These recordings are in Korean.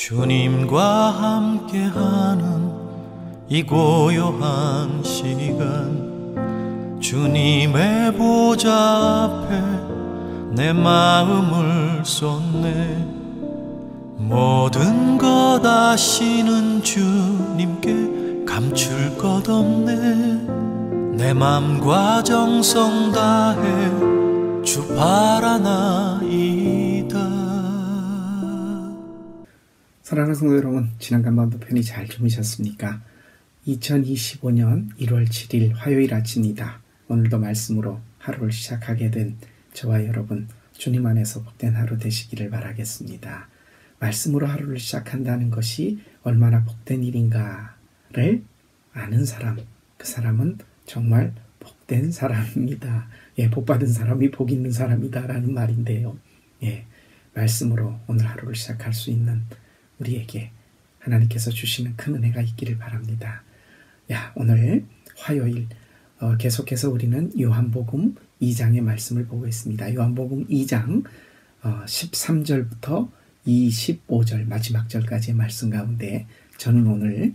주님과 함께하는 이 고요한 시간, 주님의 보좌 앞에 내 마음을 쏟네. 모든 것 아시는 주님께 감출 것 없네. 내 맘과 정성 다해 주 바라나이다. 사랑하는 성도 여러분, 지난 간밤도 편히 잘 주무셨습니까? 2025년 1월 7일 화요일 아침입니다. 오늘도 말씀으로 하루를 시작하게 된 저와 여러분, 주님 안에서 복된 하루 되시기를 바라겠습니다. 말씀으로 하루를 시작한다는 것이 얼마나 복된 일인가를 아는 사람, 그 사람은 정말 복된 사람입니다. 복받은 사람이 복 있는 사람이다 라는 말인데요. 말씀으로 오늘 하루를 시작할 수 있는 우리에게 하나님께서 주시는 큰 은혜가 있기를 바랍니다. 오늘 화요일 계속해서 우리는 요한복음 2장의 말씀을 보고 있습니다. 요한복음 2장 13절부터 25절 마지막 절까지의 말씀 가운데 저는 오늘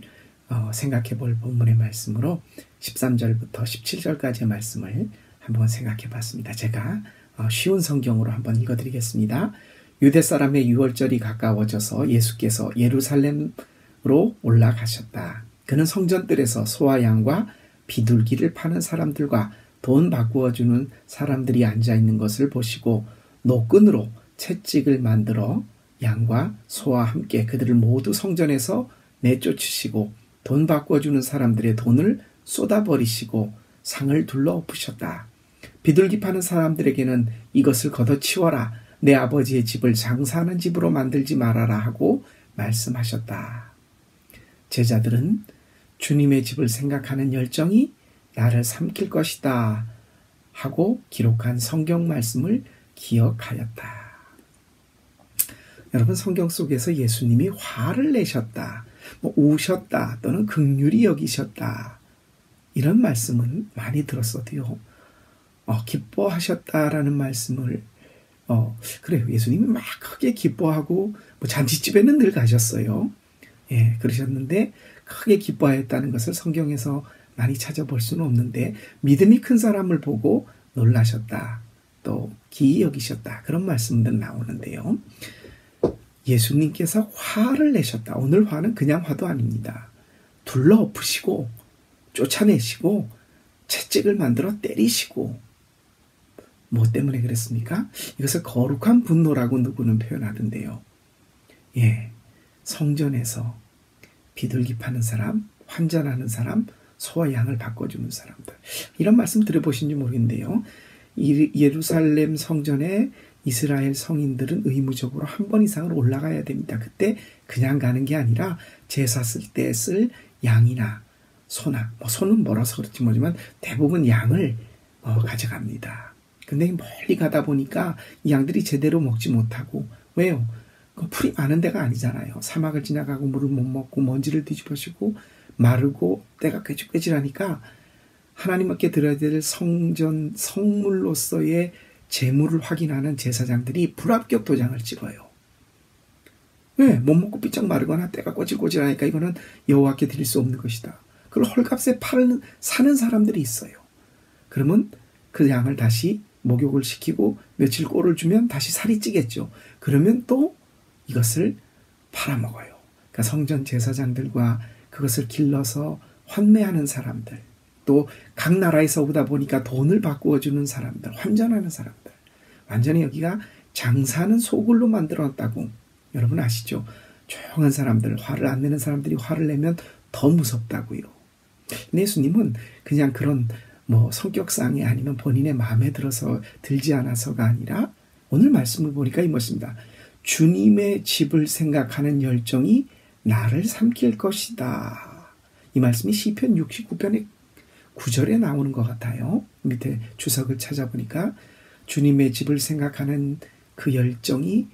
생각해 볼 본문의 말씀으로 13절부터 17절까지의 말씀을 한번 생각해 봤습니다. 제가 쉬운 성경으로 한번 읽어드리겠습니다. 유대 사람의 유월절이 가까워져서 예수께서 예루살렘으로 올라가셨다. 그는 성전들에서 소와 양과 비둘기를 파는 사람들과 돈 바꾸어 주는 사람들이 앉아있는 것을 보시고 노끈으로 채찍을 만들어 양과 소와 함께 그들을 모두 성전에서 내쫓으시고 돈 바꾸어 주는 사람들의 돈을 쏟아버리시고 상을 둘러 엎으셨다. 비둘기 파는 사람들에게는 이것을 걷어치워라. 내 아버지의 집을 장사하는 집으로 만들지 말아라 하고 말씀하셨다. 제자들은 주님의 집을 생각하는 열정이 나를 삼킬 것이다 하고 기록한 성경 말씀을 기억하였다. 여러분, 성경 속에서 예수님이 화를 내셨다, 우셨다 또는 긍휼히 여기셨다 이런 말씀은 많이 들었어도요. 기뻐하셨다라는 말씀을 그래요. 예수님이 막 크게 기뻐하고 잔치집에는 늘 가셨어요. 그러셨는데 크게 기뻐하였다는 것을 성경에서 많이 찾아볼 수는 없는데 믿음이 큰 사람을 보고 놀라셨다, 또 기이 여기셨다 그런 말씀들 나오는데요. 예수님께서 화를 내셨다. 오늘 화는 그냥 화도 아닙니다. 둘러 엎으시고 쫓아내시고 채찍을 만들어 때리시고. 뭐 때문에 그랬습니까? 이것을 거룩한 분노라고 누구는 표현하던데요. 성전에서 비둘기 파는 사람, 환전하는 사람, 소와 양을 바꿔주는 사람들, 이런 말씀 들어보신지 모르겠는데요. 예루살렘 성전에 이스라엘 성인들은 의무적으로 한 번 이상을 올라가야 됩니다. 그때 그냥 가는 게 아니라 제사 쓸 때 쓸 양이나 소나, 소는 멀어서 그렇지 모르지만 대부분 양을 가져갑니다. 근데 멀리 가다 보니까 이 양들이 제대로 먹지 못하고, 왜요? 풀이 많은 데가 아니잖아요. 사막을 지나가고 물을 못 먹고 먼지를 뒤집어지고 마르고 때가 꾀질꾀질하니까 하나님께 드려야 될 성전 성물로서의 재물을 확인하는 제사장들이 불합격 도장을 찍어요. 왜? 못 먹고 삐쩍 마르거나 때가 꼬질꼬질하니까 이거는 여호와께 드릴 수 없는 것이다. 그걸 헐값에 사는 사람들이 있어요. 그러면 그 양을 다시 목욕을 시키고 며칠 꼴을 주면 다시 살이 찌겠죠. 그러면 또 이것을 팔아먹어요. 그러니까 성전 제사장들과 그것을 길러서 환매하는 사람들, 또 각 나라에서 오다 보니까 돈을 바꾸어 주는 사람들, 환전하는 사람들, 완전히 여기가 장사하는 소굴로 만들어놨다고 여러분 아시죠? 조용한 사람들, 화를 안 내는 사람들이 화를 내면 더 무섭다고요. 근데 예수님은 그냥 그런 성격상이 아니면 본인의 마음에 들지 않아서가 아니라 오늘 말씀을 보니까 이것입니다. 주님의 집을 생각하는 열정이 나를 삼킬 것이다. 이 말씀이 시편 69편의 9절에 나오는 것 같아요. 밑에 주석을 찾아보니까 주님의 집을 생각하는 그 열정이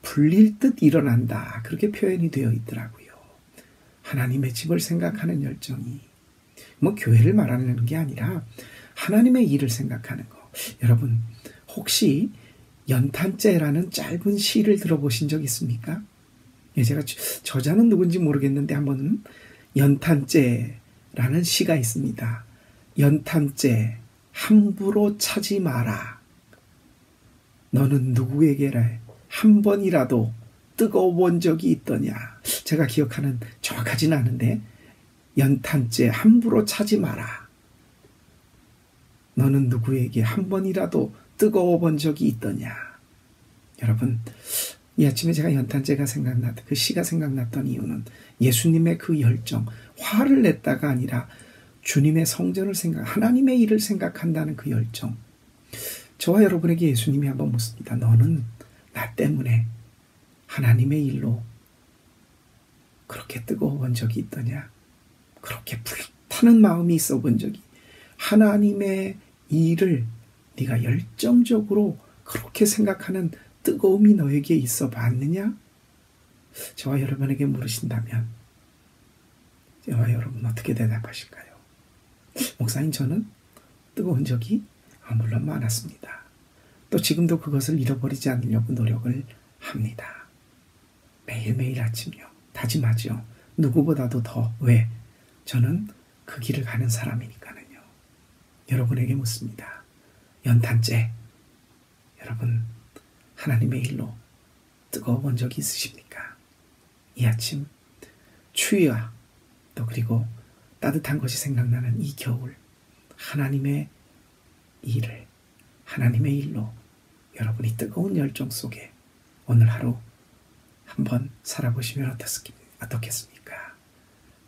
불릴 듯 일어난다. 그렇게 표현이 되어 있더라고요. 하나님의 집을 생각하는 열정이 교회를 말하는 게 아니라 하나님의 일을 생각하는 거. 여러분, 혹시 연탄재라는 짧은 시를 들어보신 적 있습니까? 예, 제가 저자는 누군지 모르겠는데 한번 연탄재라는 시가 있습니다. 연탄재 함부로 차지 마라. 너는 누구에게라 한 번이라도 뜨거워 본 적이 있더냐. 제가 기억하는 정확하지는 않은데 연탄재 함부로 차지 마라. 너는 누구에게 한 번이라도 뜨거워 본 적이 있더냐. 여러분, 이 아침에 제가 연탄재가 생각났던 그 시가 생각났던 이유는 예수님의 그 열정, 화를 냈다가 아니라 주님의 성전을 하나님의 일을 생각한다는 그 열정. 저와 여러분에게 예수님이 한번 묻습니다. 너는 나 때문에 하나님의 일로 그렇게 뜨거워 본 적이 있더냐? 그렇게 불타는 마음이 있어 본 적이, 하나님의 일을 네가 열정적으로 그렇게 생각하는 뜨거움이 너에게 있어 봤느냐? 저와 여러분에게 물으신다면 저와 여러분 어떻게 대답하실까요? 목사님, 저는 뜨거운 적이 물론 많았습니다. 또 지금도 그것을 잃어버리지 않으려고 노력을 합니다. 매일매일 아침요. 다짐하죠. 누구보다도 더. 왜? 저는 그 길을 가는 사람이니까는요. 여러분에게 묻습니다. 연탄재, 여러분 하나님의 일로 뜨거워 본 적이 있으십니까? 이 아침 추위와 또 그리고 따뜻한 것이 생각나는 이 겨울, 하나님의 일을, 하나님의 일로 여러분이 뜨거운 열정 속에 오늘 하루 한번 살아보시면 어떻겠습니까?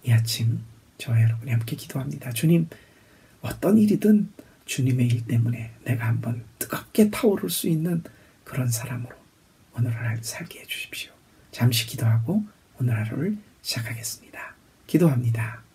이 아침 저와 여러분이 함께 기도합니다. 주님, 어떤 일이든 주님의 일 때문에 내가 한번 뜨겁게 타오를 수 있는 그런 사람으로 오늘 하루를 살게 해주십시오. 잠시 기도하고 오늘 하루를 시작하겠습니다. 기도합니다.